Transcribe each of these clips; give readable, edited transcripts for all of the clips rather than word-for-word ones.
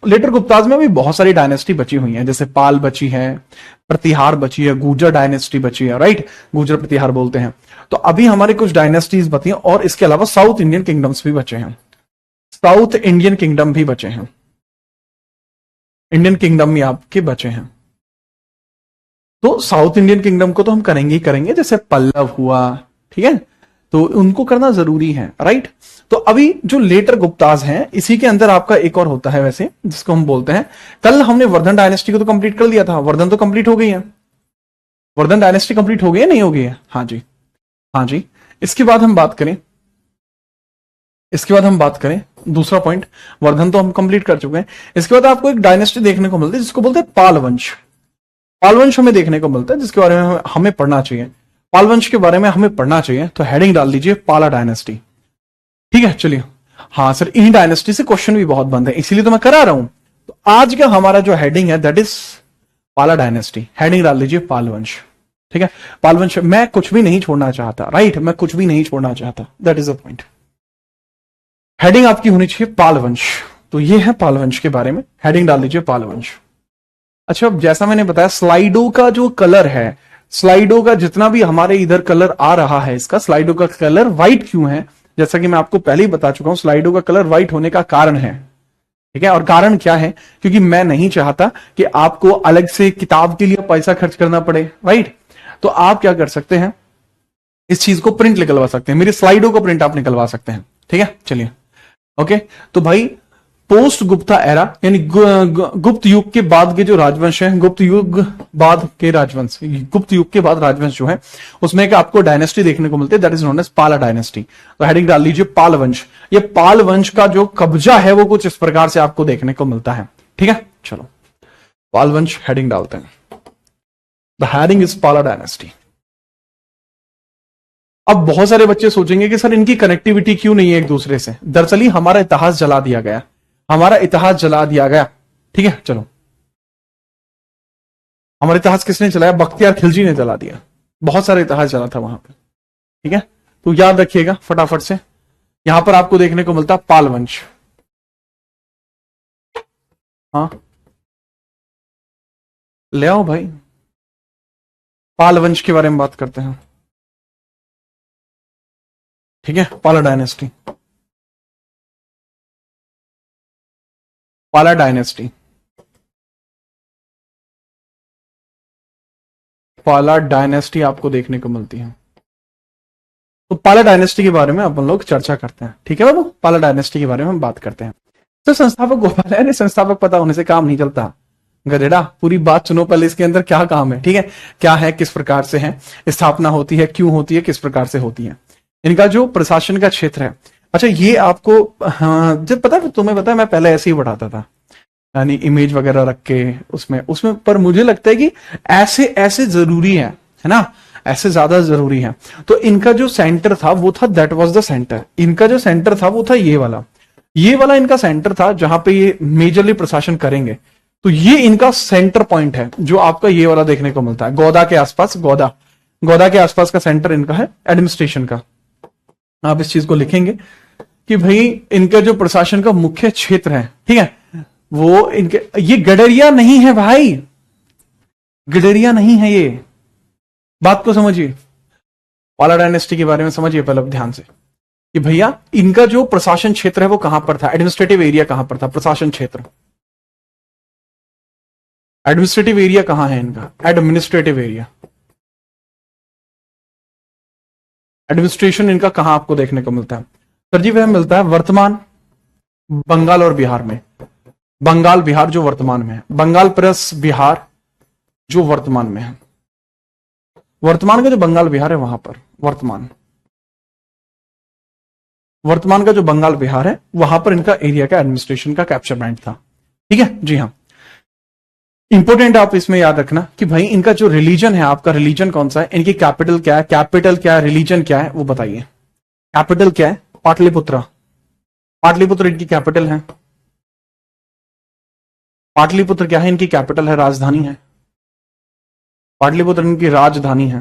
Letter Gupta's में भी बहुत सारी डायनेस्टी बची हुई हैं, जैसे पाल बची है, प्रतिहार बची है, गुर्जर डायनेस्टी बची है, राइट, गुर्जर प्रतिहार बोलते हैं। तो अभी हमारे कुछ डायनेस्टीज बची हैं, और इसके अलावा साउथ इंडियन किंगडम्स भी बचे हैं, साउथ इंडियन किंगडम भी बचे हैं, इंडियन किंगडम भी आपके बचे हैं। तो साउथ इंडियन किंगडम को तो हम करेंगे ही करेंगे, जैसे पल्लव हुआ, ठीक है, तो उनको करना जरूरी है, राइट। तो अभी जो लेटर गुप्ताज हैं, इसी के अंदर आपका एक और होता है वैसे, जिसको हम बोलते हैं, कल हमने वर्धन डायनेस्टी को तो कंप्लीट कर लिया था, वर्धन तो कंप्लीट हो गई है, वर्धन डायनेस्टी कंप्लीट हो गई है, नहीं हो गई है? हाँ जी, हाँ जी। इसके बाद हम बात करें, इसके बाद हम बात करें दूसरा पॉइंट, वर्धन तो हम कंप्लीट कर चुके हैं। इसके बाद आपको एक डायनेस्टी देखने को मिलती है जिसको बोलते हैं पाल वंश। पाल वंश हमें देखने को मिलता है, जिसके बारे में हमें पढ़ना चाहिए, पाल वंश के बारे में हमें पढ़ना चाहिए। तो हेडिंग डाल दीजिए पाला डायनेस्टी, ठीक है। चलिए, हाँ सर, इन डायनेस्टी से क्वेश्चन भी बहुत बंद है, इसीलिए तो मैं करा रहा हूं। तो आज का हमारा जो हेडिंग है दैट इज पाला डायनेस्टी, हेडिंग डाल दीजिए पाल वंश, ठीक है। पाल वंश, मैं कुछ भी नहीं छोड़ना चाहता, राइट, मैं कुछ भी नहीं छोड़ना चाहता, that is the point. Heading आपकी होनी चाहिए पाल वंश। तो ये है पाल वंश के बारे में, हेडिंग डाल दीजिए पाल वंश। अच्छा, अब जैसा मैंने बताया, स्लाइडो का जो कलर है, स्लाइडो का जितना भी हमारे इधर कलर आ रहा है, इसका स्लाइडो का कलर व्हाइट क्यों है? जैसा कि मैं आपको पहले ही बता चुका हूं, स्लाइडो का कलर व्हाइट होने का कारण है, ठीक है। और कारण क्या है? क्योंकि मैं नहीं चाहता कि आपको अलग से किताब के लिए पैसा खर्च करना पड़े, राइट। तो आप क्या कर सकते हैं, इस चीज को प्रिंट निकलवा सकते हैं, मेरे स्लाइडो को प्रिंट आप निकलवा सकते हैं, ठीक है। चलिए, ओके। तो भाई, पोस्ट गुप्ता एरा यानी गुप्त युग के बाद के जो राजवंश है, गुप्त युग बाद के राजवंश, गुप्त युग के बाद राजवंश जो है, उसमें एक आपको डायनेस्टी देखने को मिलती है, दैट इज नोन एज पाला डायनेस्टी। तो हेडिंग डाल लीजिए पाल वंश। ये पाल वंश का जो कब्जा है वो कुछ इस प्रकार से आपको देखने को मिलता है, ठीक है। चलो, पाल वंश हेडिंग डालते हैं, द हेडिंग इज पाला डायनेस्टी। अब बहुत सारे बच्चे सोचेंगे कि सर इनकी कनेक्टिविटी क्यों नहीं है एक दूसरे से। दरअसल हमारा इतिहास जला दिया गया, हमारा इतिहास जला दिया गया, ठीक है। चलो, हमारा इतिहास किसने जलाया? बख्तियार खिलजी ने जला दिया, बहुत सारा इतिहास जला था वहां पे, ठीक है। तो याद रखिएगा फटाफट से, यहां पर आपको देखने को मिलता पाल वंश। हाँ, ले आओ भाई, पाल वंश के बारे में बात करते हैं, ठीक है। पाला डायनेस्टी, पाला डायनेस्टी, पाला डायनेस्टी आपको देखने को मिलती है। तो पाला डायनेस्टी के बारे में अपन लोग चर्चा करते हैं, ठीक है बाबू। पाला डायनेस्टी के बारे में हम बात करते हैं। तो संस्थापक गोपाल है, संस्थापक पता होने से काम नहीं चलता, गधेड़ा, पूरी बात सुनो पहले, इसके अंदर क्या काम है, ठीक है, क्या है, किस प्रकार से है, स्थापना होती है, क्यों होती है, किस प्रकार से होती है, इनका जो प्रशासन का क्षेत्र है। अच्छा, ये आपको, हाँ, जब पता है तुम्हें, पता है मैं पहले ऐसे ही पढ़ाता था, यानी इमेज वगैरह रख के उसमें उसमें पर मुझे लगता है कि ऐसे ऐसे जरूरी है ना, ऐसे ज्यादा जरूरी है। तो इनका जो सेंटर था वो था, दैट वाज द सेंटर, इनका जो सेंटर था वो था ये वाला, ये वाला इनका सेंटर था जहां पे ये मेजरली प्रशासन करेंगे। तो ये इनका सेंटर पॉइंट है जो आपका ये वाला देखने को मिलता है, गौदा के आसपास, गौदा, गौदा के आसपास का सेंटर इनका है एडमिनिस्ट्रेशन का। आप इस चीज को लिखेंगे कि भाई इनका जो प्रशासन का मुख्य क्षेत्र है, ठीक है, वो इनके, ये गडरिया नहीं है भाई, गडरिया नहीं है ये, बात को समझिए। पाला डायनेस्टी के बारे में समझिए पहले ध्यान से कि भैया इनका जो प्रशासन क्षेत्र है वो कहां पर था, एडमिनिस्ट्रेटिव एरिया कहां पर था, प्रशासन क्षेत्र, एडमिनिस्ट्रेटिव एरिया कहां है इनका, एडमिनिस्ट्रेटिव एरिया, एडमिनिस्ट्रेशन इनका कहां आपको देखने को मिलता है? सर जी वह मिलता है वर्तमान बंगाल और बिहार में, बंगाल बिहार जो वर्तमान में है, बंगाल प्लस बिहार जो वर्तमान में है, वर्तमान का जो बंगाल बिहार है वहां पर, वर्तमान, वर्तमान का जो बंगाल बिहार है वहां पर इनका एरिया का एडमिनिस्ट्रेशन का कैप्चर पॉइंट था, ठीक है जी हाँ। इंपोर्टेंट आप इसमें याद रखना कि भाई इनका जो रिलीजन है, आपका रिलीजन कौन सा है, इनकी कैपिटल क्या है, कैपिटल क्या है, रिलीजन क्या है वो बताइए। कैपिटल क्या है? पाटलिपुत्र, पाटलिपुत्र इनकी कैपिटल है, पाटलिपुत्र क्या है, इनकी कैपिटल है, राजधानी है, पाटलिपुत्र इनकी राजधानी है।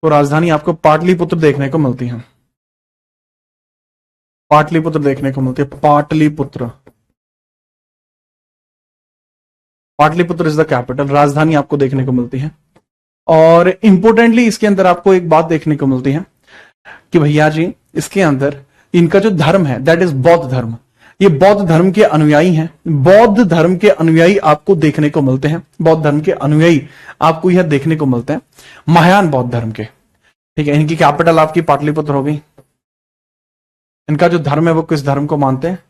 तो राजधानी आपको पाटलिपुत्र देखने को मिलती है, पाटलिपुत्र देखने को मिलती है, Pataliputra. Pataliputra is the capital, राजधानी आपको देखने को मिलती है। और इंपोर्टेंटली इसके अंदर आपको एक बात देखने को मिलती है कि भैया जी इसके अंदर इनका जो धर्म है दैट इज बौद्ध धर्म। ये बौद्ध धर्म के अनुयायी हैं, बौद्ध धर्म के अनुयायी आपको देखने को मिलते हैं, बौद्ध धर्म के अनुयायी आपको यह देखने को मिलते हैं, महायान बौद्ध धर्म के। ठीक है, इनकी कैपिटल आपकी पाटलिपुत्र होगी। इनका जो धर्म है वो किस धर्म को मानते हैं,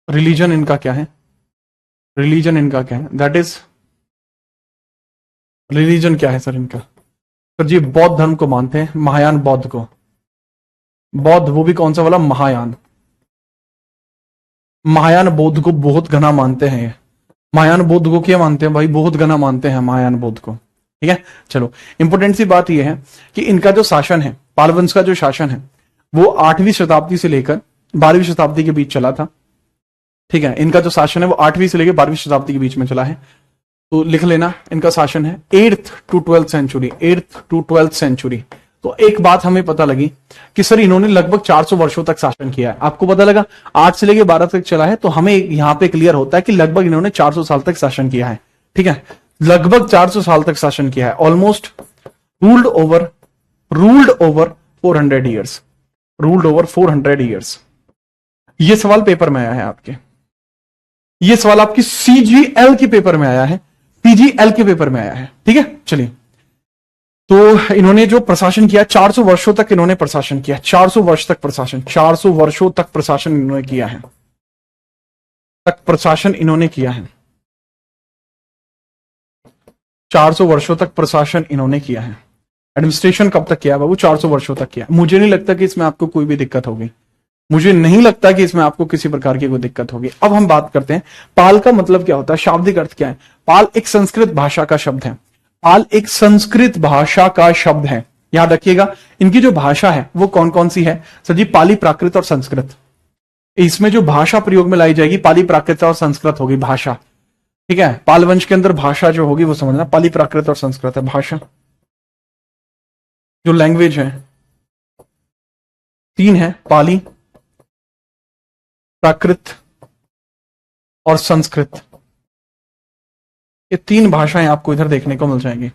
रिलीजन इनका क्या है, रिलीजन इनका क्या है, दैट इज रिलीजन क्या है सर इनका, सर जी बौद्ध धर्म को मानते हैं, महायान बौद्ध को। बौद्ध वो भी कौन सा वाला, महायान। महायान बौद्ध को बहुत घना मानते हैं ये। महायान बौद्ध को क्या मानते हैं भाई, बहुत घना मानते हैं महायान बौद्ध को। ठीक है, चलो इंपोर्टेंट सी बात यह है कि इनका जो शासन है, पाल वंश का जो शासन है वो 8वीं शताब्दी से लेकर 12वीं शताब्दी के बीच चला था। ठीक है, इनका जो शासन है वो 8वीं से लेकर 12वीं शताब्दी के बीच में चला है। तो लिख लेना, इनका शासन है 8th to 12th century, 8th to 12th century. तो एक बात हमें पता लगी कि सर इन्होंने लगभग 400 वर्षों तक शासन किया है। आपको पता लगा 8 से लेकर 12 तक चला है, तो हमें यहां पे क्लियर होता है कि लगभग इन्होंने 400 साल तक शासन किया है। ठीक है, लगभग 400 साल तक शासन किया है, almost ruled over 400 years, ruled over 400 years. ये सवाल पेपर में आया है आपके, ये सवाल आपकी CGL के पेपर में आया है, PGL के पेपर में आया है। ठीक है, चलिए तो इन्होंने जो प्रशासन किया 400 वर्षों तक इन्होंने प्रशासन किया, 400 वर्ष तक प्रशासन, 400 वर्षों तक प्रशासन इन्होंने किया है, तक प्रशासन इन्होंने किया है, 400 वर्षों तक प्रशासन इन्होंने किया है। एडमिनिस्ट्रेशन कब तक किया बाबू, 400 वर्षों तक किया। मुझे नहीं लगता कि इसमें आपको कोई भी दिक्कत होगी, मुझे नहीं लगता कि इसमें आपको किसी प्रकार की कोई दिक्कत होगी। अब हम बात करते हैं पाल का मतलब क्या होता है, शाब्दिक अर्थ क्या है। पाल एक संस्कृत भाषा का शब्द है, पाल एक संस्कृत भाषा का शब्द है। याद रखिएगा इनकी जो भाषा है वो कौन कौन सी है सर जी, पाली, प्राकृत और संस्कृत। इसमें जो भाषा प्रयोग में लाई जाएगी पाली, प्राकृत और संस्कृत होगी भाषा। ठीक है, पाल वंश के अंदर भाषा जो होगी वो समझना पाली, प्राकृत और संस्कृत है भाषा। जो लैंग्वेज है 3 है, पाली, प्राकृत और संस्कृत। ये 3 भाषाएं आपको इधर देखने को मिल जाएंगी।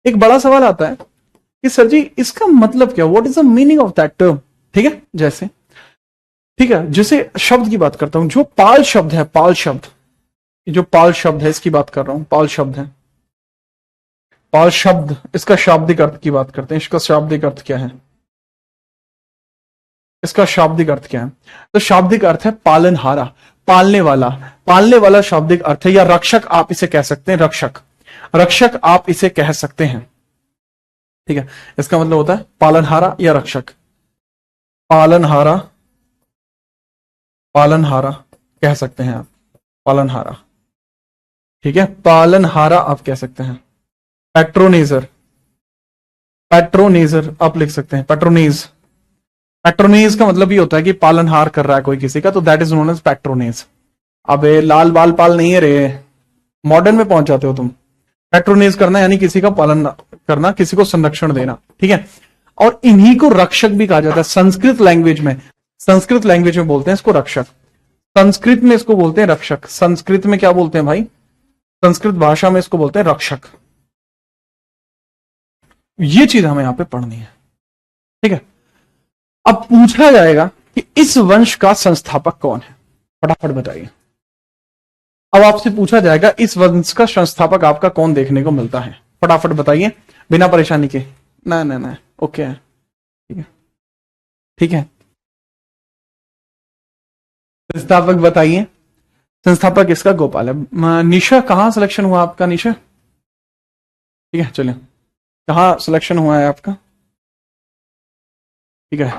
एक बड़ा सवाल आता है कि सर जी इसका मतलब क्या, what is the meaning of that term. ठीक है, जैसे ठीक है, जैसे शब्द की बात करता हूं, जो पाल शब्द है, पाल शब्द, जो पाल शब्द है इसकी बात कर रहा हूं, पाल शब्द है, पाल शब्द, इसका शाब्दिक अर्थ की बात करते हैं। इसका शाब्दिक अर्थ क्या है, इसका शाब्दिक अर्थ क्या है, तो शाब्दिक अर्थ है पालनहारा, पालने वाला। पालने वाला शाब्दिक अर्थ है, या रक्षक आप इसे कह सकते हैं, रक्षक, रक्षक आप इसे कह सकते हैं। ठीक है, इसका मतलब होता है पालनहारा या रक्षक, पालनहारा, पालनहारा कह सकते हैं आप, पालनहारा। ठीक है, पालनहारा आप कह सकते हैं। पैट्रोनेजर, पैट्रोनेजर आप लिख सकते हैं, पैट्रोनेज। पैट्रोनेज का मतलब ये होता है कि पालनहार कर रहा है कोई किसी का, तो that is known as patronage. अबे लाल बाल पाल नहीं है रे, मॉडर्न में पहुंच जाते हो तुम। पैट्रोनेज करना यानी किसी का पालन करना, किसी को संरक्षण देना। ठीक है, और इन्हीं को रक्षक भी कहा जाता है संस्कृत लैंग्वेज में, संस्कृत लैंग्वेज में बोलते हैं इसको रक्षक, संस्कृत में इसको बोलते हैं रक्षक। संस्कृत में क्या बोलते हैं भाई, संस्कृत भाषा में इसको बोलते हैं रक्षक। ये चीज हमें यहां पे पढ़नी है। ठीक है, अब पूछा जाएगा कि इस वंश का संस्थापक कौन है, फटाफट बताइए। अब आपसे पूछा जाएगा इस वंश का संस्थापक आपका कौन देखने को मिलता है, फटाफट बताइए बिना परेशानी के। ना ना ना, ओके है, ठीक है, ठीक है। संस्थापक बताइए, संस्थापक इसका गोपाल है। निशा कहां सिलेक्शन हुआ आपका, निशा? ठीक है, चलिए कहां सिलेक्शन हुआ है आपका? ठीक है,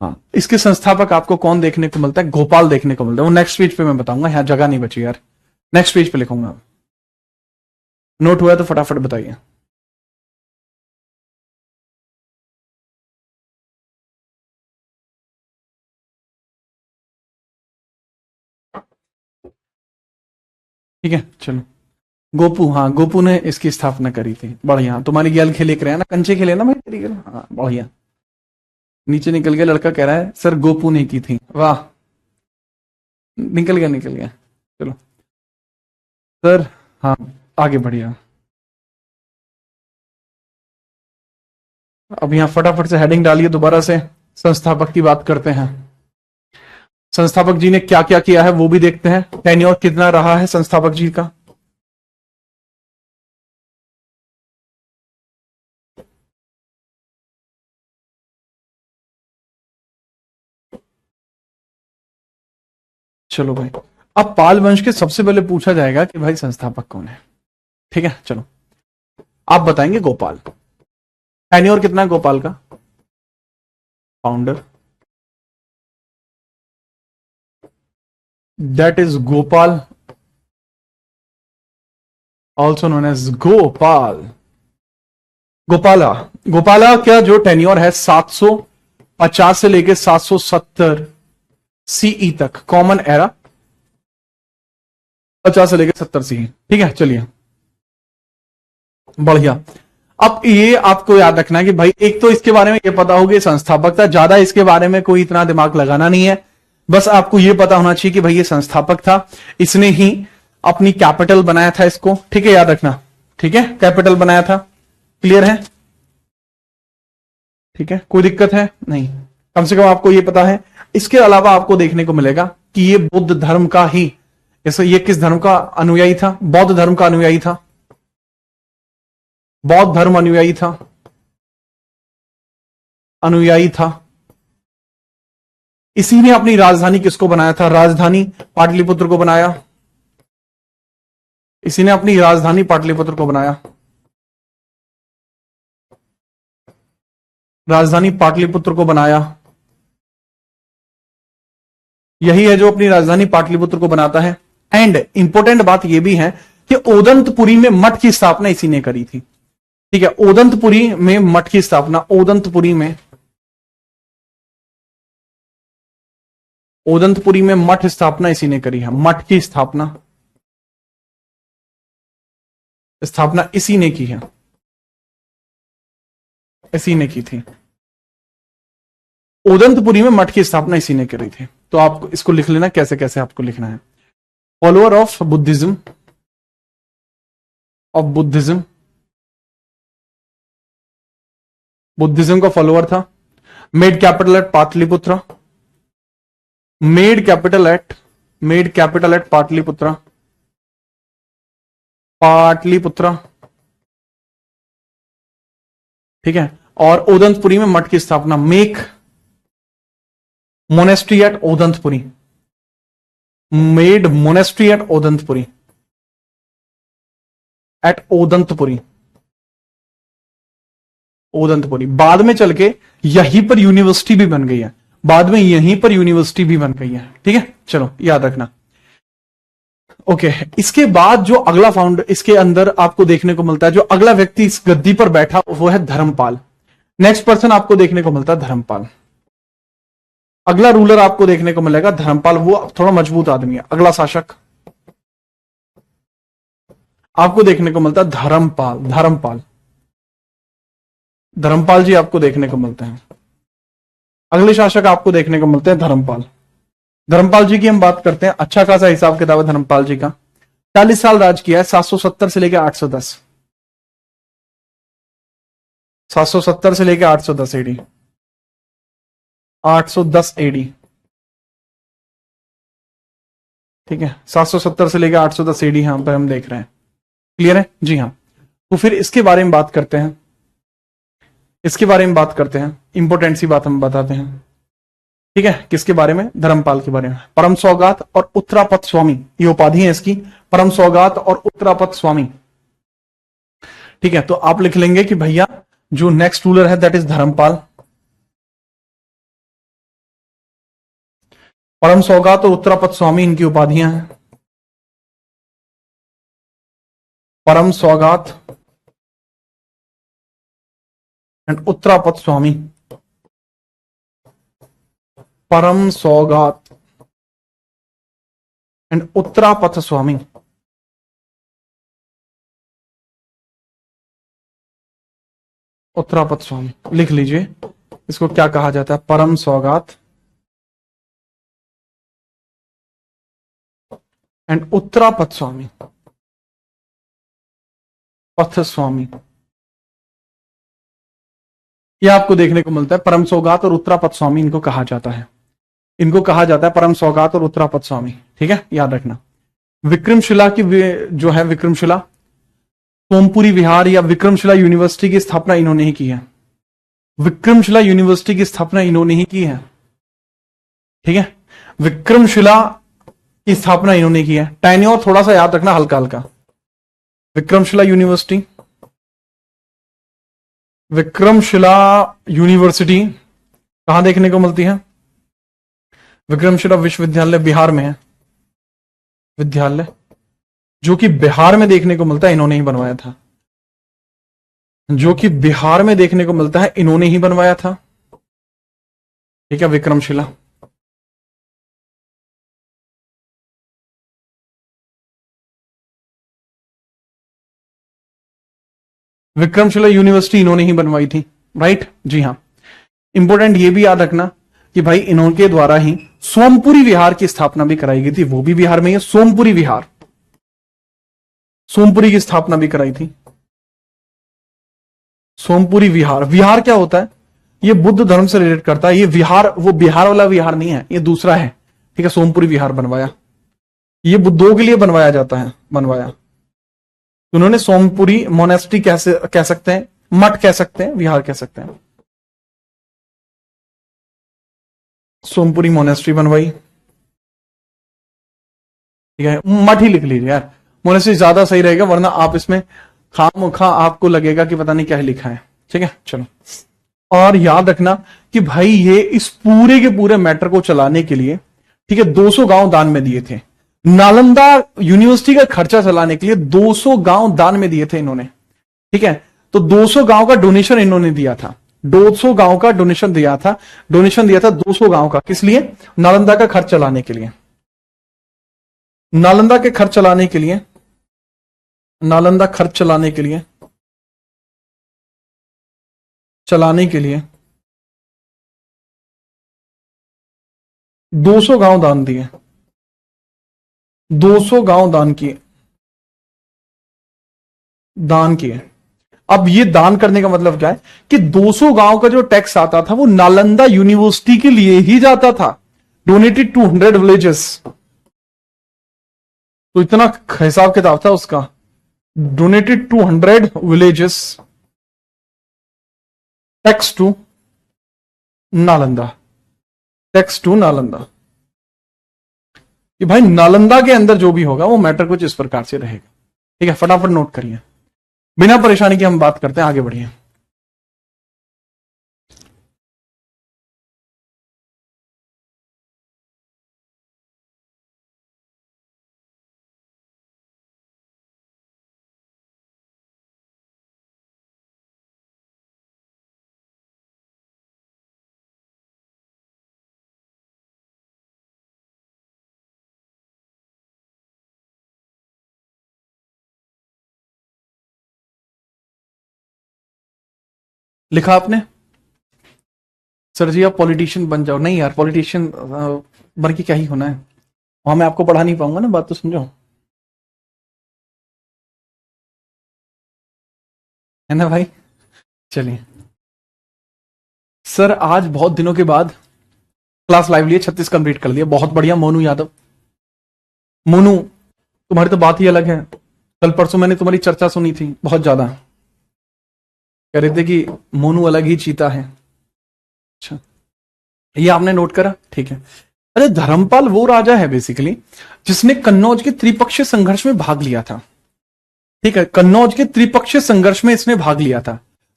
हाँ, इसके संस्थापक आपको कौन देखने को मिलता है, गोपाल देखने को मिलता है। वो नेक्स्ट पेज पे मैं बताऊंगा, यहां जगह नहीं बची यार, नेक्स्ट पेज पे लिखूंगा। नोट हुआ है तो फटाफट बताइए। ठीक है, चलो गोपू, हाँ गोपू ने इसकी स्थापना करी थी। बढ़िया, तुम्हारी गैल खेले कर ना, कंचे खेले ना भाई तेरी गैल, हाँ बढ़िया। नीचे निकल गया, लड़का कह रहा है सर गोपू ने की थी। वाह, निकल गया निकल गया। चलो सर, हाँ आगे बढ़िया। अब यहाँ फटाफट से हेडिंग डालिए दोबारा से, संस्थापक की बात करते हैं। संस्थापक जी ने क्या क्या किया है वो भी देखते हैं। टेन्योर कितना रहा है संस्थापक जी का। चलो भाई, अब पाल वंश के सबसे पहले पूछा जाएगा कि भाई संस्थापक कौन है। ठीक है, चलो आप बताएंगे गोपाल। टेन्योर कितना है गोपाल का? Founder, that is Gopal, also known as Gopal. Gopala, Gopala क्या जो टेन्योर है 750 से लेके 770 सीई तक, कॉमन एरा 50 से लेके 70 सीई। ठीक है, चलिए बढ़िया। अब ये आपको याद रखना है कि भाई एक तो इसके बारे में ये पता होगा संस्थापक था, ज्यादा इसके बारे में कोई इतना दिमाग लगाना नहीं है। बस आपको ये पता होना चाहिए कि भाई ये संस्थापक था, इसने ही अपनी कैपिटल बनाया था इसको। ठीक है, याद रखना। ठीक है, कैपिटल बनाया था। क्लियर है? ठीक है, कोई दिक्कत है नहीं, कम से कम आपको ये पता है। इसके अलावा आपको देखने को मिलेगा कि ये बुद्ध धर्म का ही, जैसे ये किस धर्म का अनुयायी था? बौद्ध धर्म का अनुयायी था। बौद्ध धर्म अनुयायी था, अनुयायी था। इसी ने अपनी राजधानी किसको बनाया था? राजधानी पाटलिपुत्र को बनाया। इसी ने अपनी राजधानी पाटलिपुत्र को बनाया। राजधानी पाटलिपुत्र को बनाया। यही है जो अपनी राजधानी पाटलिपुत्र को बनाता है। एंड इंपॉर्टेंट बात यह भी है कि ओदंतपुरी में मठ की स्थापना इसी ने करी थी। ठीक है, ओदंतपुरी में मठ की स्थापना, ओदंतपुरी में मठ स्थापना इसी ने करी है। मठ की स्थापना इसी ने की है, इसी ने की थी। ओदंतपुरी में मठ की स्थापना इसी ने करी थी। तो आप इसको लिख लेना, कैसे कैसे आपको लिखना है। फॉलोअर ऑफ बुद्धिज्म, बुद्धिज्म का फॉलोअर था। Made capital at Pataliputra, made capital at Pataliputra, ठीक है। और ओदंतपुरी में मठ की स्थापना, make monastery at Odantapuri, made monastery at Odantapuri, Odantapuri. बाद में चल के यहीं पर यूनिवर्सिटी भी बन गई है, ठीक है, चलो याद रखना। ओके, इसके बाद जो अगला फाउंडर इसके अंदर आपको देखने को मिलता है, जो अगला व्यक्ति इस गद्दी पर बैठा वो है धर्मपाल। नेक्स्ट पर्सन आपको देखने को मिलता है धर्मपाल। अगला रूलर आपको देखने को मिलेगा धर्मपाल, वो थोड़ा मजबूत आदमी है। अगला शासक आपको देखने को मिलता है धर्मपाल जी आपको देखने को मिलते हैं। अगले शासक आपको देखने को मिलते हैं धर्मपाल जी की हम बात करते हैं। अच्छा खासा हिसाब किताब है धर्मपाल जी का। 40 साल राज किया है, 770 से लेकर 810, 770 से लेकर 810 एडी, 810 एडी। ठीक है, 770 से लेकर 810 एडी यहां पर हम देख रहे हैं। क्लियर है जी? हाँ। तो फिर इसके बारे में बात करते हैं, इंपॉर्टेंट सी बात हम बताते हैं। ठीक है, किसके बारे में? धर्मपाल के बारे में। परम सौगात और उत्तरापथ स्वामी, ये उपाधि है इसकी, परम सौगात और उत्तरापथ स्वामी। ठीक है, तो आप लिख लेंगे कि भैया जो नेक्स्ट रूलर है दैट इज धर्मपाल। परम सौगात और उत्तरापथ स्वामी इनकी उपाधियां हैं। परम सौगात एंड उत्तरापथ स्वामी, परम सौगात एंड उत्तरापथ स्वामी। लिख लीजिए, इसको क्या कहा जाता है? परम सौगात एंड उत्तरा पथ स्वामी, पथ स्वामी, ये आपको देखने को मिलता है। परम सौगात और उत्तरा पथ स्वामी इनको कहा जाता है, इनको कहा जाता है परम सौगात और उत्तरा पथ स्वामी। ठीक है, याद रखना। विक्रमशिला की जो है, विक्रमशिला सोमपुरी विहार या विक्रमशिला यूनिवर्सिटी की स्थापना इन्होंने ही की है। विक्रमशिला यूनिवर्सिटी की स्थापना इन्होंने ही की है। ठीक है, विक्रमशिला की स्थापना इन्होंने की है। टेन्योर थोड़ा सा याद रखना, हल्का हल्का। विक्रमशिला यूनिवर्सिटी, विक्रमशिला यूनिवर्सिटी कहां देखने को मिलती है? विक्रमशिला विश्वविद्यालय बिहार में है, विद्यालय जो कि बिहार में देखने को मिलता है, इन्होंने ही बनवाया था। जो कि बिहार में देखने को मिलता है, इन्होंने ही बनवाया था। ठीक है, विक्रमशिला। विक्रमशिला यूनिवर्सिटी इन्होंने ही बनवाई थी, राइट? जी हां। इंपॉर्टेंट ये भी याद रखना कि भाई इन्होंने द्वारा ही सोमपुरी विहार की स्थापना भी कराई गई थी, वो भी बिहार में है। सोमपुरी विहार, सोमपुरी की स्थापना भी कराई थी। सोमपुरी विहार, विहार क्या होता है? ये बुद्ध धर्म से रिलेट करता है। ये विहार वो बिहार वाला विहार नहीं है, ये दूसरा है। ठीक है, सोमपुरी विहार बनवाया, ये बुद्धों के लिए बनवाया जाता है, बनवाया। उन्होंने सोमपुरी मोनेस्ट्री कैसे कह सकते हैं, मठ कह सकते हैं, विहार कह सकते हैं। सोमपुरी मोनेस्ट्री बनवाई। ठीक है, मठ ही लिख लीजिए यार, मोनेस्ट्री ज्यादा सही रहेगा, वरना आप इसमें खामखा आपको लगेगा कि पता नहीं क्या लिखा है। ठीक है, चलो। और याद रखना कि भाई ये इस पूरे के पूरे मैटर को चलाने के लिए, ठीक है, 200 गांव दान में दिए थे। नालंदा यूनिवर्सिटी का खर्चा चलाने के लिए 200 गांव दान में दिए थे इन्होंने। ठीक है, तो 200 गांव का डोनेशन इन्होंने दिया था। 200 गांव का डोनेशन दिया था, 200 गांव का। किस लिए? नालंदा का खर्च चलाने के लिए, नालंदा के खर्च चलाने के लिए, नालंदा खर्च चलाने के लिए, चलाने के लिए 200 गांव दान दिए, 200 गांव दान किए, दान किए। अब ये दान करने का मतलब क्या है कि 200 गांव का जो टैक्स आता था वो नालंदा यूनिवर्सिटी के लिए ही जाता था। डोनेटेड 200 विलेजेस, तो इतना हिसाब किताब था उसका। Donated 200 villages, tax to Nalanda, tax to Nalanda. कि भाई नालंदा के अंदर जो भी होगा वो मैटर कुछ इस प्रकार से रहेगा। ठीक है, फटाफट नोट करिए, बिना परेशानी के हम बात करते हैं, आगे बढ़िए। लिखा आपने? सर जी आप पॉलिटिशियन बन जाओ। नहीं यार, पॉलिटिशियन बन के क्या ही होना है, वहां मैं आपको पढ़ा नहीं पाऊंगा ना, बात तो समझो, है ना भाई? चलिए सर, आज बहुत दिनों के बाद क्लास लाइव लिए, 36 कंप्लीट कर लिया, बहुत बढ़िया। मोनू यादव, मोनू तुम्हारी तो बात ही अलग है। कल परसों मैंने तुम्हारी चर्चा सुनी थी, बहुत ज्यादा कह रहे थे कि मोनू अलग ही चीता है। अच्छा, ये आपने नोट करा? ठीक है। अरे धर्मपाल वो राजा है बेसिकली जिसने कन्नौज के त्रिपक्षीय संघर्ष में भाग लिया था। ठीक है, कन्नौज के त्रिपक्षीय संघर्ष में इसने भाग लिया था।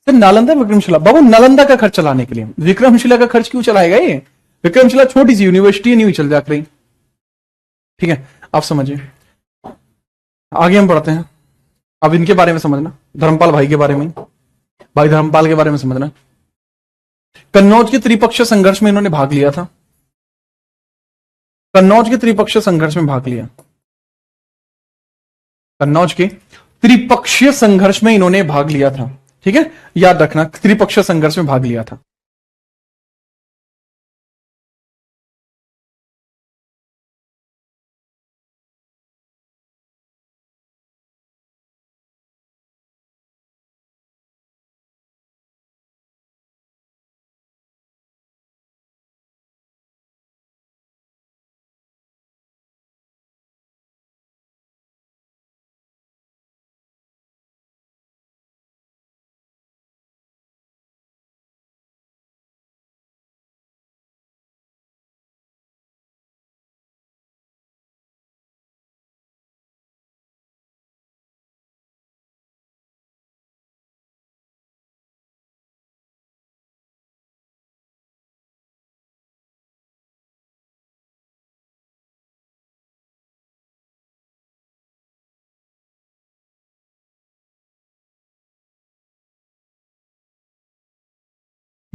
तो नालंदा विक्रमशिला, बाबू नालंदा का खर्च चलाने के लिए, विक्रमशिला का खर्च क्यों चलाएगा ये? विक्रमशिला छोटी सी यूनिवर्सिटी नहीं हुई, चल जाकर रही। ठीक है, आप समझिए, आगे हम बढ़ते हैं। अब इनके बारे में समझना, धर्मपाल भाई के बारे में, भाई धर्मपाल के बारे में समझना। कन्नौज के त्रिपक्षीय संघर्ष में इन्होंने भाग लिया था, कन्नौज के त्रिपक्षीय संघर्ष में भाग लिया, कन्नौज के त्रिपक्षीय संघर्ष में इन्होंने भाग लिया था। ठीक है, याद रखना, त्रिपक्षीय संघर्ष में भाग लिया था।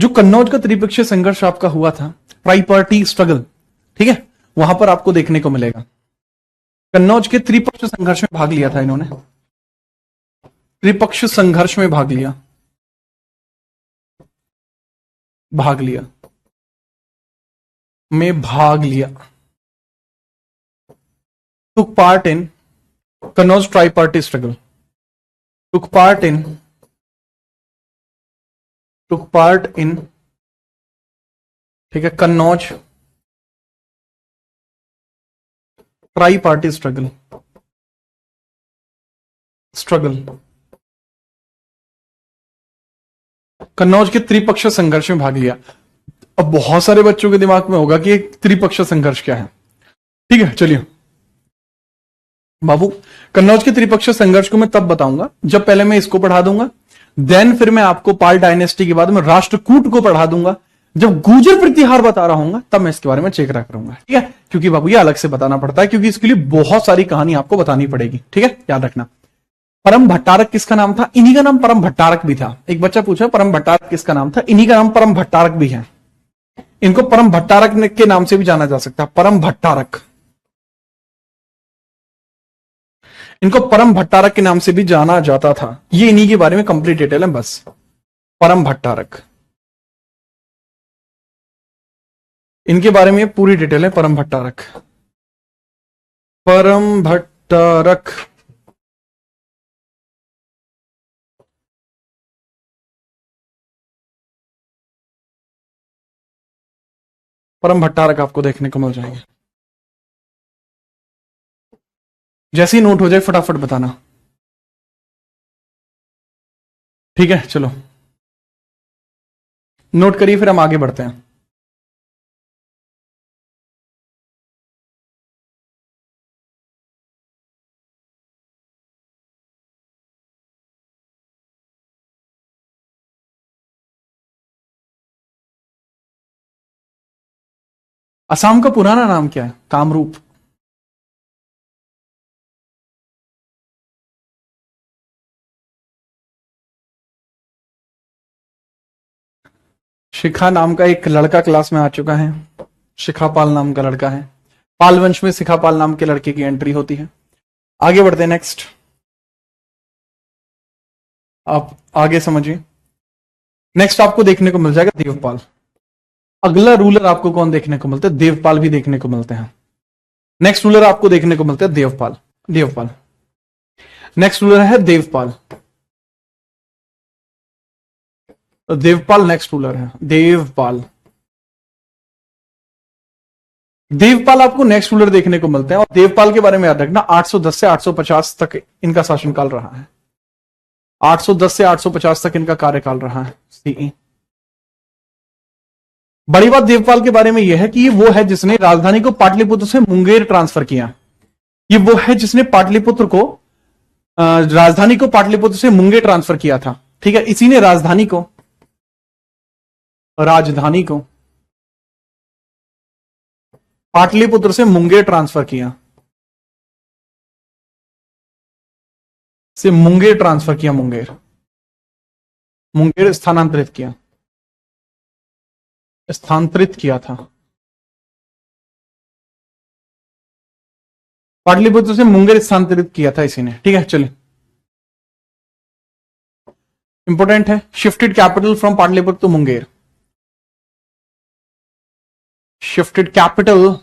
जो कन्नौज का त्रिपक्षीय संघर्ष आपका हुआ था, ट्राई पार्टी स्ट्रगल, ठीक है, वहां पर आपको देखने को मिलेगा। कन्नौज के त्रिपक्षीय संघर्ष में भाग लिया था इन्होंने, त्रिपक्षीय संघर्ष में भाग लिया, took part in Kannauj tri-party struggle, took part in ठीक है, Kannauj try party struggle, Kannauj के त्रिपक्षीय संघर्ष में भाग लिया। अब बहुत सारे बच्चों के दिमाग में होगा कि एक त्रिपक्षीय संघर्ष क्या है। ठीक है, चलिए बाबू, कन्नौज के त्रिपक्षीय संघर्ष को मैं तब बताऊंगा जब पहले मैं इसको पढ़ा दूंगा, देन फिर मैं आपको पाल डायनेस्टी के बाद में राष्ट्रकूट को पढ़ा दूंगा। जब गुर्जर प्रतिहार बता रहा हूं तब मैं इसके बारे में चेक करूंगा, ठीक है, क्योंकि बाबू ये अलग से बताना पड़ता है, क्योंकि इसके लिए बहुत सारी कहानी आपको बतानी पड़ेगी। ठीक है, याद रखना। परम भट्टारक किसका नाम था? इन्हीं का नाम परम भट्टारक भी था। एक बच्चा पूछा परम भट्टारक किसका नाम था, इन्हीं का नाम परम भट्टारक भी है। इनको परम भट्टारक के नाम से भी जाना जा सकता है, परम भट्टारक। इनको परम भट्टारक के नाम से भी जाना जाता था। ये इन्हीं के बारे में कंप्लीट डिटेल है बस। परम भट्टारक, इनके बारे में पूरी डिटेल है। परम भट्टारक, परम भट्टारक परम भट्टारक आपको देखने को मिल जाएंगे। जैसे ही नोट हो जाए फटाफट बताना, ठीक है। चलो नोट करिए, फिर हम आगे बढ़ते हैं। असम का पुराना नाम क्या है? कामरूप। शिखा नाम का एक लड़का क्लास में आ चुका है, शिखापाल नाम का लड़का है। पाल वंश में शिखापाल नाम के लड़के की एंट्री होती है। आगे बढ़ते हैं, नेक्स्ट आप आगे समझिए। नेक्स्ट आपको देखने को मिल जाएगा देवपाल। अगला रूलर आपको कौन देखने को मिलता है? देवपाल भी देखने को मिलते हैं। नेक्स्ट रूलर आपको देखने को मिलते हैं देवपाल। नेक्स्ट रूलर है देवपाल। देवपाल नेक्स्ट रूलर है। देवपाल आपको नेक्स्ट रूलर देखने को मिलते हैं। और देवपाल के बारे में याद रखना, 810 से 850 तक इनका शासनकाल रहा है। 810 से 850 तक इनका कार्यकाल रहा है सीई। बड़ी बात देवपाल के बारे में यह है कि ये वो है जिसने राजधानी को पाटलिपुत्र से मुंगेर ट्रांसफर किया। ये वो है जिसने पाटलिपुत्र को राजधानी को पाटलिपुत्र से मुंगेर ट्रांसफर किया था। ठीक है, इसी ने राजधानी को पाटलिपुत्र से मुंगेर ट्रांसफर किया, मुंगेर स्थानांतरित किया था। पाटलिपुत्र से मुंगेर स्थानांतरित किया था इसी ने। ठीक है, चलिए इंपॉर्टेंट है। Shifted capital from Pataliputra to Munger. Shifted capital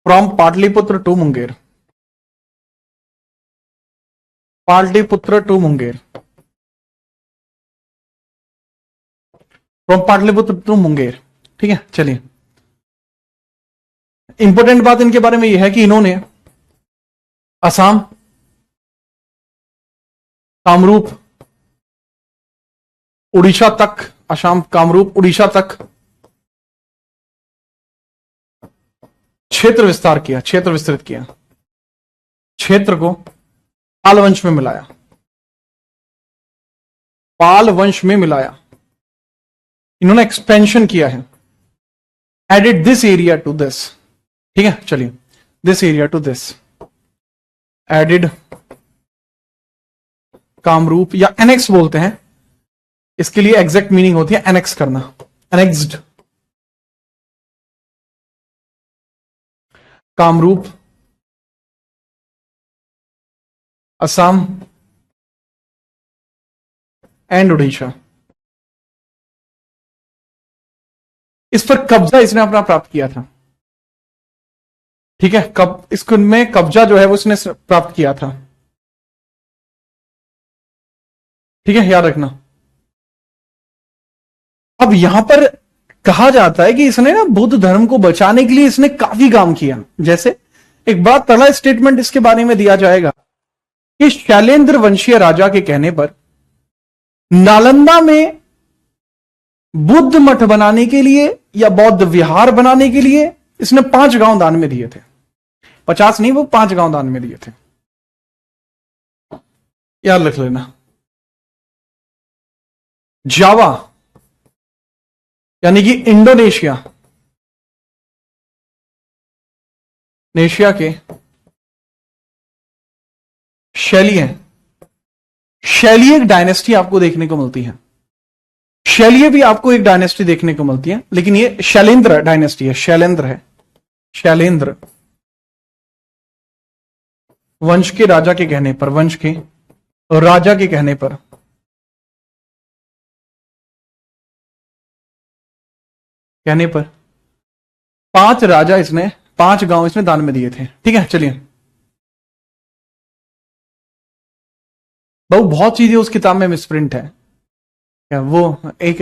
from Patliputra to Munger. From Patliputra to Munger। ठीक है, चलिए इंपॉर्टेंट बात इनके बारे में यह है कि इन्होंने असम, कामरूप, उड़ीसा तक, असम, कामरूप, उड़ीसा तक क्षेत्र विस्तृत किया। क्षेत्र को पाल वंश में मिलाया। इन्होंने एक्सपेंशन किया है। Added this area to this. ठीक है, चलिए this area to this, added Kamarup, या एनेक्स बोलते हैं, इसके लिए एग्जैक्ट मीनिंग होती है एनेक्स करना, एनेक्स्ड। कामरूप, असम एंड उड़ीसा। इस पर कब्जा इसने अपना प्राप्त किया था। ठीक है, कब इसको में कब्जा जो है वो इसने प्राप्त किया था। ठीक है, याद रखना। अब यहां पर कहा जाता है कि इसने ना बुद्ध धर्म को बचाने के लिए इसने काफी काम किया। जैसे एक बड़ा तगड़ा स्टेटमेंट इसके बारे में दिया जाएगा कि शैलेंद्र वंशीय राजा के कहने पर नालंदा में बुद्ध मठ बनाने के लिए या बौद्ध विहार बनाने के लिए इसने 5 गांव दान में दिए थे। 50 नहीं, वो 5 गांव दान में दिए थे। याद रख लेना। जावा यानी कि इंडोनेशिया, एशिया के शैलिय, शैलिय एक डायनेस्टी आपको देखने को मिलती है। शैलिय भी आपको एक डायनेस्टी देखने को मिलती है, लेकिन ये शैलेंद्र डायनेस्टी है, शैलेंद्र है। शैलेंद्र वंश के राजा के कहने पर, वंश के राजा के कहने पर कहने पर 5 राजा इसने, 5 गांव इसने दान में दिए थे। ठीक है, चलिए। बहुत चीजें उस किताब में मिसप्रिंट है। क्या वो एक,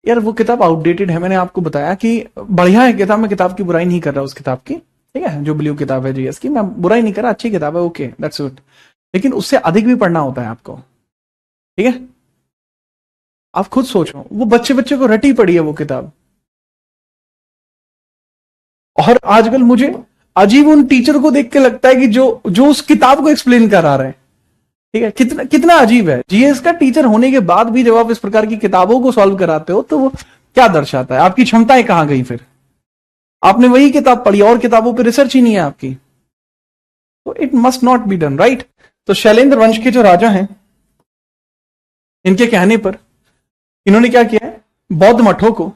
यार वो किताब आउटडेटेड है। मैंने आपको बताया कि बढ़िया है किताब, मैं किताब की बुराई नहीं कर रहा उस किताब की। ठीक है, जो ब्लू किताब है जीएस की, मैं बुराई नहीं कर रहा, अच्छी किताब है, ओके दैट्स गुड। लेकिन उससे अधिक भी पढ़ना होता है आपको। ठीक है, आप खुद सोचो, वो बच्चे बच्चे को रटी पड़ी है वो किताब। और आजकल मुझे अजीब उन टीचर को देख के लगता है कि जो उस किताब को एक्सप्लेन करा रहे हैं। ठीक है, कितना कितना अजीब है। जीएस का टीचर होने के बाद भी जब आप इस प्रकार की किताबों को सॉल्व कराते हो तो वो क्या दर्शाता है? आपकी क्षमताएं कहां गई? फिर आपने वही किताब पढ़ी और किताबों पर रिसर्च ही नहीं है आपकी, तो it must not be done, right. तो शैलेंद्र वंश के जो राजा हैं, इनके कहने पर इन्होंने क्या किया है, बौद्ध मठों को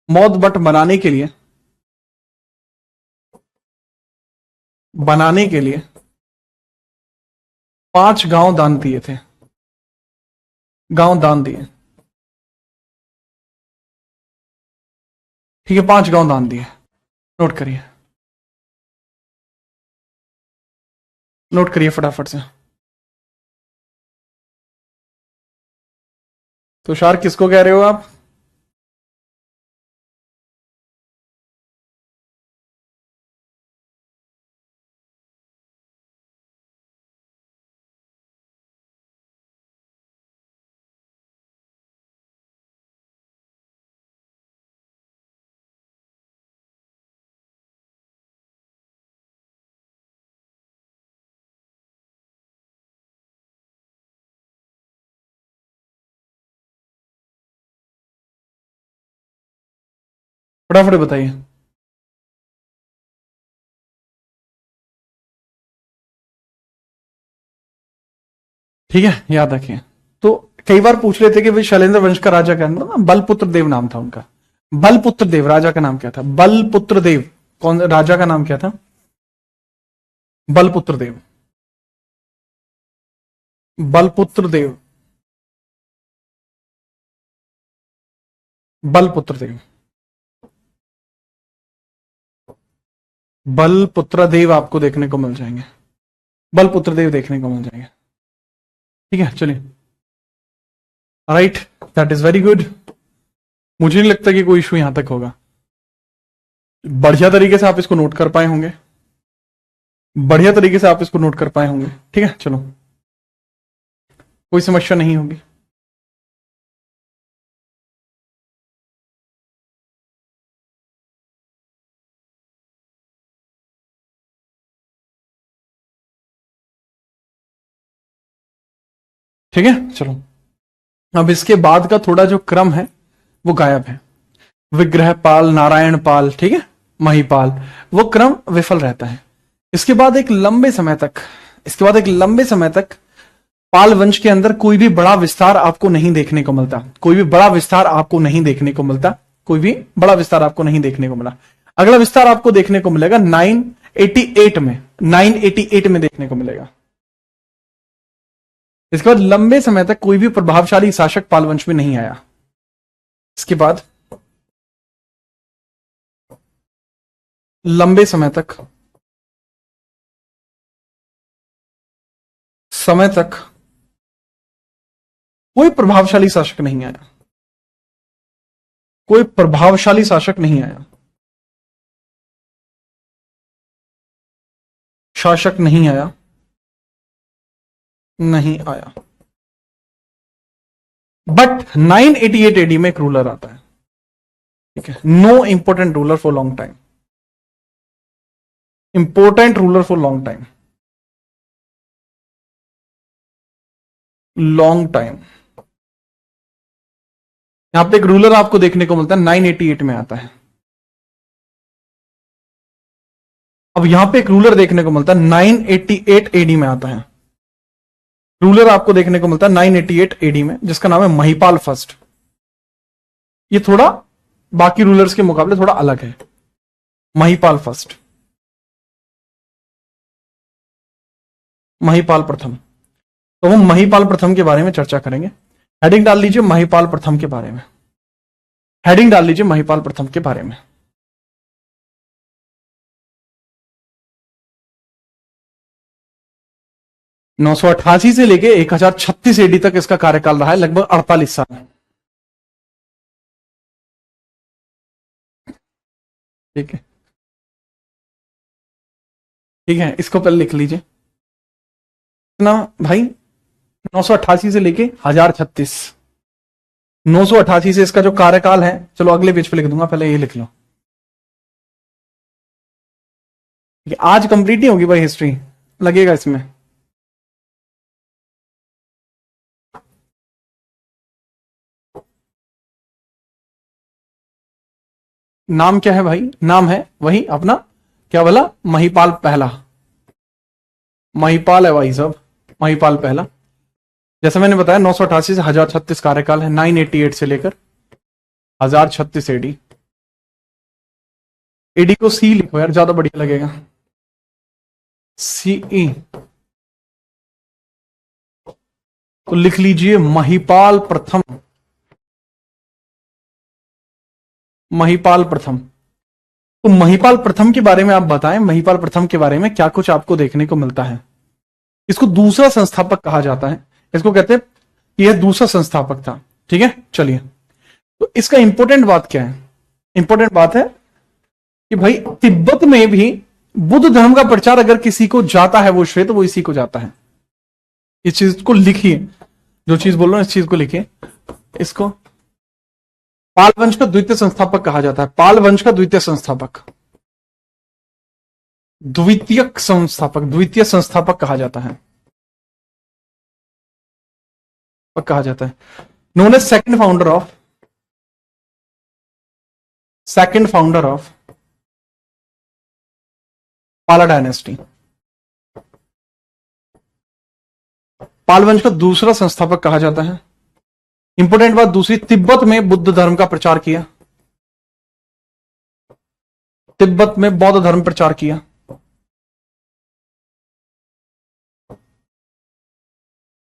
बौद्ध मठ बनाने के लिए 5 गांव दान दिए थे। गांव दान दिए। ठीक है, 5 गांव दान दिए। नोट करिए, नोट करिए फटाफट से। तुषार, किसको कह रहे हो आप? फटाफट बताइए। ठीक है, याद रखिए। तो कई बार पूछ लेते कि भाई शैलेंद्र वंश का राजा क्या नाम था? बलपुत्र देव नाम था उनका। बलपुत्र देव राजा का नाम क्या था? बलपुत्र देव। कौन राजा का नाम क्या था? बलपुत्र देव। बलपुत्र देव, बलपुत्र देव, बलपुत्र देव आपको देखने को मिल जाएंगे। बलपुत्र देव देखने को मिल जाएंगे। ठीक है, चलिए, right, that is very good. मुझे नहीं लगता कि कोई इशू यहां तक होगा। बढ़िया तरीके से आप इसको नोट कर पाए होंगे, बढ़िया तरीके से आप इसको नोट कर पाए होंगे। ठीक है, चलो, कोई समस्या नहीं होगी। ठीक है, चलो। अब इसके बाद का थोड़ा जो क्रम है वो गायब है। विग्रह पाल, नारायण पाल, ठीक है, महिपाल, वो क्रम विफल रहता है। इसके बाद एक लंबे समय तक पाल वंश के अंदर कोई भी बड़ा विस्तार आपको नहीं देखने को मिलता, कोई भी बड़ा विस्तार आपको नहीं देखने को मिलता, कोई भी बड़ा विस्तार आपको नहीं देखने को मिला। अगला विस्तार आपको देखने को मिलेगा 988 में, 988 में देखने को मिलेगा। इसके बाद लंबे समय तक कोई भी प्रभावशाली शासक पाल वंश में नहीं आया। इसके बाद लंबे समय तक कोई प्रभावशाली शासक नहीं आया, कोई प्रभावशाली शासक नहीं आया, शासक नहीं आया, नहीं आया। बट 988 एडी में एक रूलर आता है, ठीक है। No important ruler for long time, important ruler for long time, long time. यहां पे एक रूलर आपको देखने को मिलता है, 988 में आता है। अब यहां पे एक रूलर देखने को मिलता है 988 एडी में आता है। रूलर आपको देखने को मिलता है 988 एडी में, जिसका नाम है महिपाल फर्स्ट। ये थोड़ा बाकी रूलर्स के मुकाबले थोड़ा अलग है, महिपाल फर्स्ट, महिपाल प्रथम। तो हम महिपाल प्रथम के बारे में चर्चा करेंगे। हेडिंग डाल लीजिए महिपाल प्रथम के बारे में, हेडिंग डाल लीजिए महिपाल प्रथम के बारे में। नौ सौ अट्ठासी से लेके 1036 एडी तक इसका कार्यकाल रहा है, लगभग 48 साल। ठीक है, ठीक है, इसको पहले लिख लीजिए ना भाई। 988 से लेके 1036, 988 से इसका जो कार्यकाल है, चलो अगले पेज पे लिख दूंगा, पहले ये लिख लो। आज कंप्लीट नहीं होगी भाई हिस्ट्री, लगेगा इसमें। नाम क्या है भाई? नाम है वही अपना, क्या बोला, महिपाल पहला। महिपाल है भाई सब, महिपाल पहला। जैसे मैंने बताया 988 से 1036 कार्यकाल है, 988 से लेकर 1036 एडी। एडी को सी लिखो यार, ज्यादा बढ़िया लगेगा, सीई। तो लिख लीजिए महिपाल प्रथम, महिपाल प्रथम। तो महिपाल प्रथम के बारे में आप बताएं, महिपाल प्रथम के बारे में क्या कुछ आपको देखने को मिलता है। इसको दूसरा संस्थापक कहा जाता है, इसको कहते हैं यह दूसरा संस्थापक था। ठीक है, चलिए। तो इसका इंपॉर्टेंट बात क्या है? इंपॉर्टेंट बात है कि भाई तिब्बत में भी बुद्ध धर्म का प्रचार अगर किसी को जाता है वो श्रेय, तो वो इसी को जाता है। इस चीज को लिखिए, जो चीज बोल रहा हूं इस चीज को लिखिए। इसको पाल वंश का द्वितीय संस्थापक कहा जाता है, पाल वंश का द्वितीय संस्थापक, द्वितीय संस्थापक, द्वितीय संस्थापक कहा जाता है, कहा जाता है। Known as second founder of, second founder of Pala dynasty. Pal वंश का दूसरा संस्थापक कहा जाता है। इंपॉर्टेंट बात दूसरी, तिब्बत में बुद्ध धर्म का प्रचार किया, तिब्बत में बौद्ध धर्म प्रचार किया।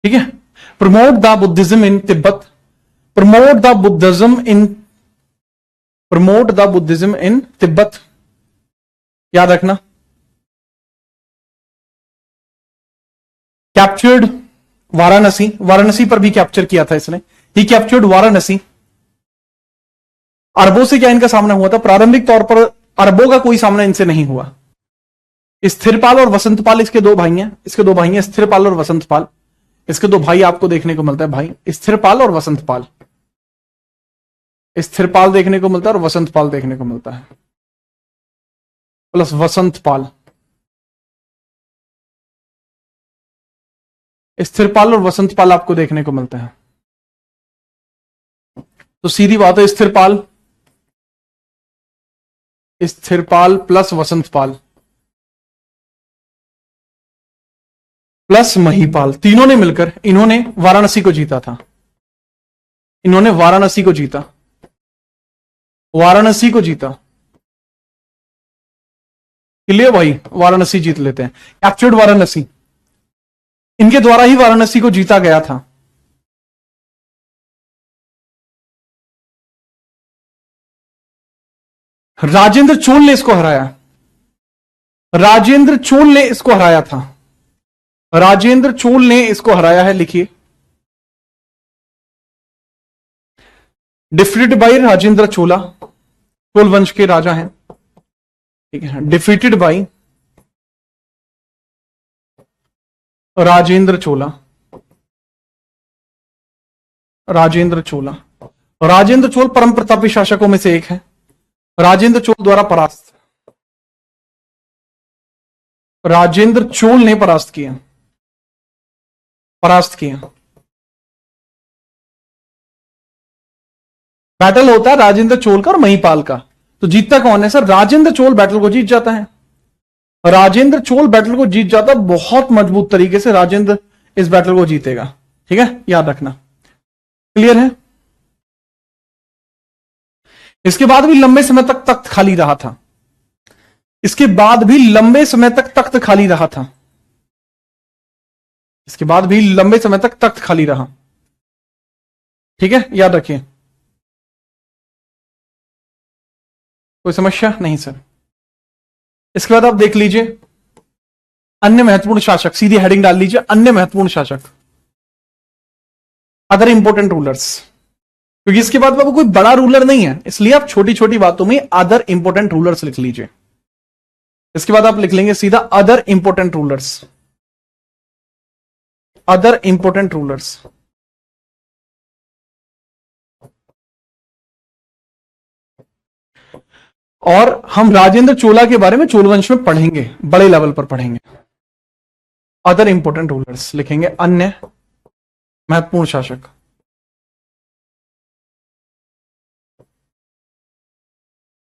ठीक है, promote the Buddhism in Tibet, promote the Buddhism in, promote the Buddhism इन तिब्बत, याद रखना। कैप्चर्ड वाराणसी, वाराणसी पर भी कैप्चर किया था इसने, ही कैप्चर्ड वाराणसी। अरबों से क्या इनका सामना हुआ था? प्रारंभिक तौर पर अरबों का कोई सामना इनसे नहीं हुआ। स्थिरपाल और वसंतपाल इसके दो भाई हैं, इसके दो भाई हैं, स्थिरपाल और वसंतपाल। इसके दो भाई आपको देखने को मिलता है भाई, स्थिरपाल और वसंतपाल। स्थिरपाल देखने को मिलता है और वसंतपाल देखने को मिलता है, प्लस वसंतपाल। स्थिरपाल और वसंतपाल आपको देखने को मिलते हैं। तो सीधी बात है, स्थिरपाल, स्थिरपाल प्लस वसंतपाल, प्लस महिपाल, तीनों ने मिलकर इन्होंने वाराणसी को जीता था। इन्होंने वाराणसी को जीता, वाराणसी को जीता। क्लियर भाई, वाराणसी जीत लेते हैं, कैप्चर्ड वाराणसी। इनके द्वारा ही वाराणसी को जीता गया था। राजेंद्र चोल ने इसको हराया, राजेंद्र चोल ने इसको हराया था, राजेंद्र चोल ने इसको हराया है। लिखिए, डिफीटेड बाय राजेंद्र चोला, चोल वंश के राजा हैं, ठीक है। डिफीटेड बाय राजेंद्र चोला, राजेंद्र चोला। राजेंद्र चोल परम प्रतापी शासकों में से एक है। राजेंद्र चोल द्वारा परास्त, राजेंद्र चोल ने परास्त किया, परास्त किया। बैटल होता है राजेंद्र चोल का और महिपाल का, तो जीतता कौन है सर? राजेंद्र चोल बैटल को जीत जाता है, राजेंद्र चोल बैटल को जीत जाता, बहुत मजबूत तरीके से राजेंद्र इस बैटल को जीतेगा, ठीक है, याद रखना। क्लियर है? इसके बाद भी लंबे समय तक तख्त खाली रहा था, इसके बाद भी लंबे समय तक तख्त खाली रहा था, इसके बाद भी लंबे समय तक तख्त खाली रहा, ठीक है, याद रखिए। कोई समस्या नहीं सर? इसके बाद आप देख लीजिए अन्य महत्वपूर्ण शासक, सीधी हेडिंग डाल लीजिए, अन्य महत्वपूर्ण शासक, अदर इंपोर्टेंट रूलर्स, क्योंकि इसके बाद बाबू कोई बड़ा रूलर नहीं है, इसलिए आप छोटी छोटी बातों में अदर इंपोर्टेंट रूलर्स लिख लीजिए। इसके बाद आप लिख लेंगे सीधा other important rulers, other important rulers. और हम राजेंद्र चोला के बारे में चोल वंश में पढ़ेंगे, बड़े लेवल पर पढ़ेंगे। अदर इंपोर्टेंट रूलर्स लिखेंगे, अन्य महत्वपूर्ण शासक।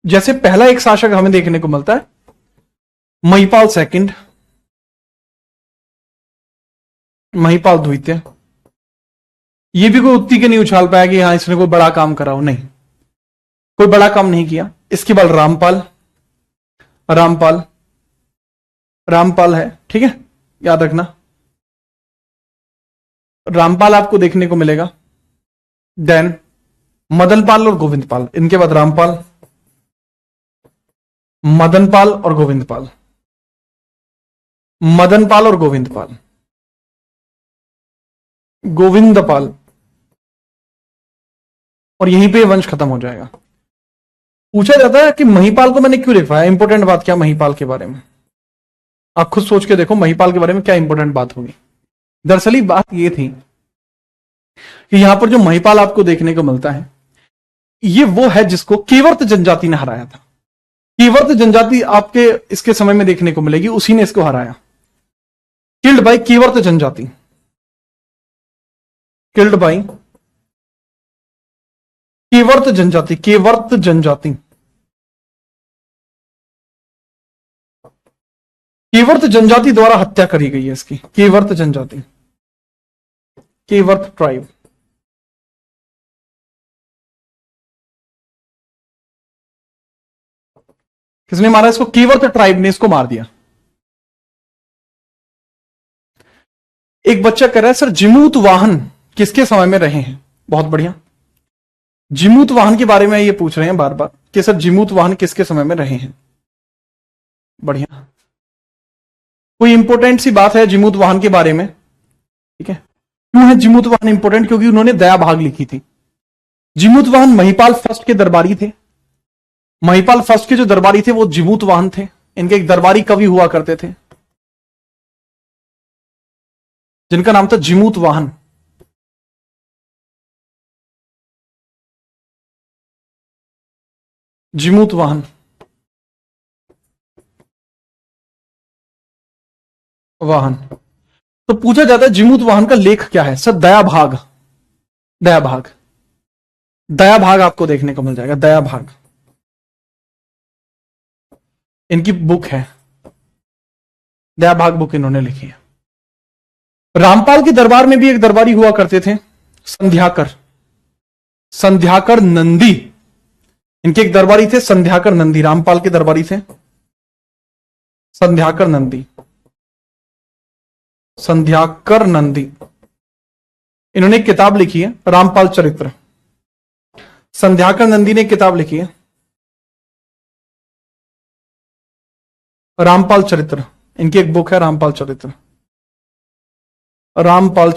जैसे पहला एक शासक हमें देखने को मिलता है महिपाल सेकंड, महिपाल द्वितीय। ये भी कोई उत्ती के नहीं उछाल पाया कि हाँ इसने कोई बड़ा काम करा हो, नहीं, कोई बड़ा काम नहीं किया। इसके बाद रामपाल, रामपाल, रामपाल है, ठीक है, याद रखना, रामपाल आपको देखने को मिलेगा। देन मदनपाल और गोविंदपाल, इनके बाद रामपाल, मदनपाल और गोविंदपाल, मदनपाल और गोविंदपाल, गोविंदपाल, और यहीं पे वंश खत्म हो जाएगा। पूछा जाता है कि महिपाल को मैंने क्यों लिखवाया, इंपोर्टेंट बात क्या महिपाल के बारे में, आप खुद सोच के देखो महिपाल के बारे में क्या इंपोर्टेंट बात होगी। दरअसल बात ये थी कि यहां पर जो महिपाल आपको देखने को मिलता है, ये वो है जिसको केवर्त जनजाति ने हराया था। केवर्त जनजाति आपके इसके समय में देखने को मिलेगी, उसी ने इसको हराया। किल्ड बाय केवर्त जनजाति, किल्ड बाय केवर्त जनजाति, केवर्त जनजाति, केवर्त जनजाति द्वारा हत्या करी गई है इसकी, केवर्त जनजाति, केवर्त ट्राइब। किसने मारा इसको? केवर्त ट्राइब ने इसको मार दिया। एक बच्चा कह रहा है सर जिमूत वाहन किसके समय में रहे हैं? बहुत बढ़िया, जिमूत वाहन के बारे में ये पूछ रहे हैं बार बार कि सर जिमूत वाहन किसके समय में रहे हैं। बढ़िया, कोई इंपोर्टेंट सी बात है जिमूत वाहन के बारे में? ठीक है, क्यों है जिमूत वाहन इंपोर्टेंट? क्योंकि उन्होंने दया भाग लिखी थी। जिमूत वाहन महिपाल फर्स्ट के दरबारी थे, महिपाल फर्स्ट के जो दरबारी थे वो जिमूत वाहन थे। इनके एक दरबारी कवि हुआ करते थे जिनका नाम था जिमूत वाहन। जिमूत वाहन, वाहन। तो पूछा जाता है जिमूत वाहन का लेख क्या है? सर दया भाग, दया भाग, दया भाग आपको देखने को मिल जाएगा, दया भाग इनकी बुक है, दया भाग बुक इन्होंने लिखी है। रामपाल के दरबार में भी एक दरबारी हुआ करते थे, संध्याकर नंदी। इनके एक दरबारी थे संध्याकर नंदी, रामपाल के दरबारी थे संध्याकर नंदी। इन्होंने एक किताब लिखी है रामपाल चरित्र। संध्याकर नंदी ने एक किताब लिखी है रामपाल चरित्र। इनकी एक बुक है रामपाल चरित्र। रामपाल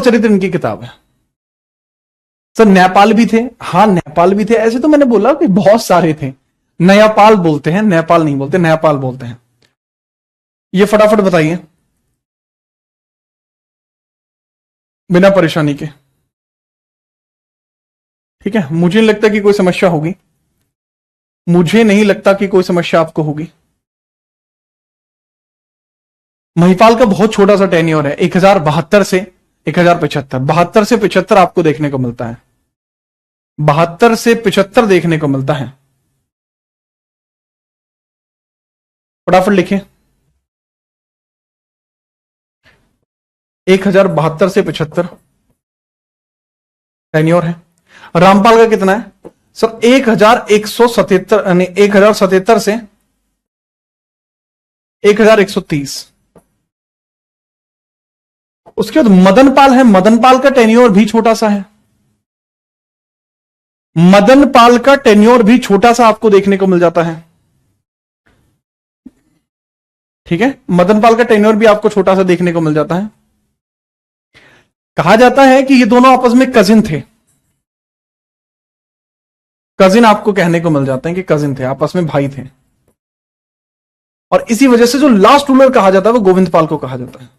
चरित्र इनकी किताब है। सर नेपाल भी थे, हाँ नेपाल भी थे। ऐसे तो मैंने बोला कि बहुत सारे थे। नयापाल बोलते हैं, नेपाल नहीं बोलते, नयापाल बोलते हैं। ये फटाफट बताइए बिना परेशानी के, ठीक है। मुझे नहीं लगता कि कोई समस्या होगी, मुझे नहीं लगता कि कोई समस्या आपको होगी। महिपाल का बहुत छोटा सा टेन्योर है, 1072 से 1075। 72 से 75 आपको देखने को मिलता है, 72 से 75 देखने को मिलता है। फटाफट लिखिए 1072 से 75 टेन्योर है। रामपाल का कितना है सर? 1177 यानी 1077 से 1130। उसके बाद मदनपाल है, मदनपाल का टेन्योर भी छोटा सा है। मदनपाल का टेन्योर भी छोटा सा आपको देखने को मिल जाता है, ठीक है। मदनपाल का टेन्योर भी आपको छोटा सा देखने को मिल जाता है। कहा जाता है कि ये दोनों आपस में कजिन थे, कजिन आपको कहने को मिल जाते हैं कि कजिन थे, आपस में भाई थे। और इसी वजह से जो लास्ट रूलर कहा जाता है वो गोविंदपाल को कहा जाता है।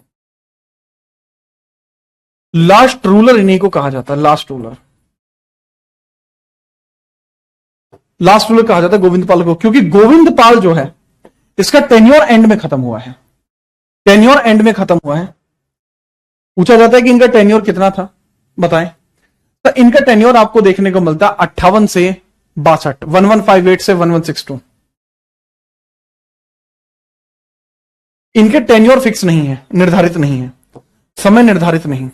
लास्ट रूलर इन्हीं को कहा जाता है, लास्ट रूलर कहा जाता है गोविंदपाल को, क्योंकि गोविंदपाल जो है इसका टेन्योर एंड में खत्म हुआ है। टेन्योर एंड में खत्म हुआ है। पूछा जाता है कि इनका टेन्योर कितना था, बताएं। तो इनका टेन्योर आपको देखने को मिलता है 58 से 62, 1158 से 1162। इनके टेन्योर फिक्स नहीं है, निर्धारित नहीं है, समय निर्धारित नहीं है।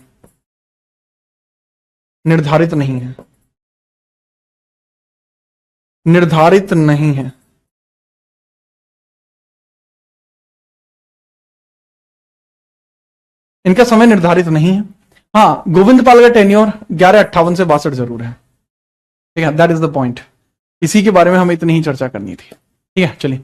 निर्धारित नहीं है। इनका समय निर्धारित नहीं है। हाँ, गोविंदपाल का टेन्योर 1158 से 62 जरूर है, ठीक है। That is the point. इसी के बारे में हमें इतनी ही चर्चा करनी थी, ठीक है। चलिए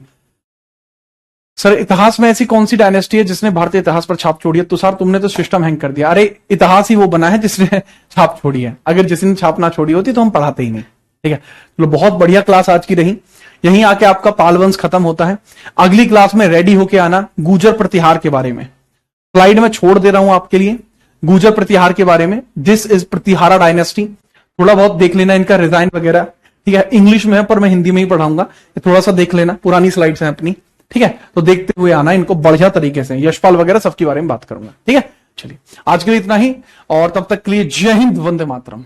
सर, इतिहास में ऐसी कौन सी डायनेस्टी है जिसने भारतीय इतिहास पर छाप छोड़ी है? तो सर तुमने तो सिस्टम हैंग कर दिया। अरे इतिहास ही वो बना है जिसने छाप छोड़ी है, अगर जिसने छाप ना छोड़ी होती तो हम पढ़ाते ही नहीं, ठीक है। तो बहुत बढ़िया क्लास आज की रही। यहीं आके आपका पाल वंश खत्म होता है। अगली क्लास में रेडी होके आना गुर्जर प्रतिहार के बारे में। स्लाइड में छोड़ दे रहा हूं आपके लिए गुर्जर प्रतिहार के बारे में। This is Pratihara dynasty. थोड़ा बहुत देख लेना इनका डिजाइन वगैरह, ठीक है। इंग्लिश में है पर मैं हिंदी में ही पढ़ाऊंगा, थोड़ा सा देख लेना। पुरानी स्लाइड्स हैं अपनी, ठीक है। तो देखते हुए आना इनको बढ़िया तरीके से। यशपाल वगैरह सबके बारे में बात करूंगा, ठीक है। चलिए आज के लिए इतना ही, और तब तक के लिए जय हिंद, वंदे मातरम।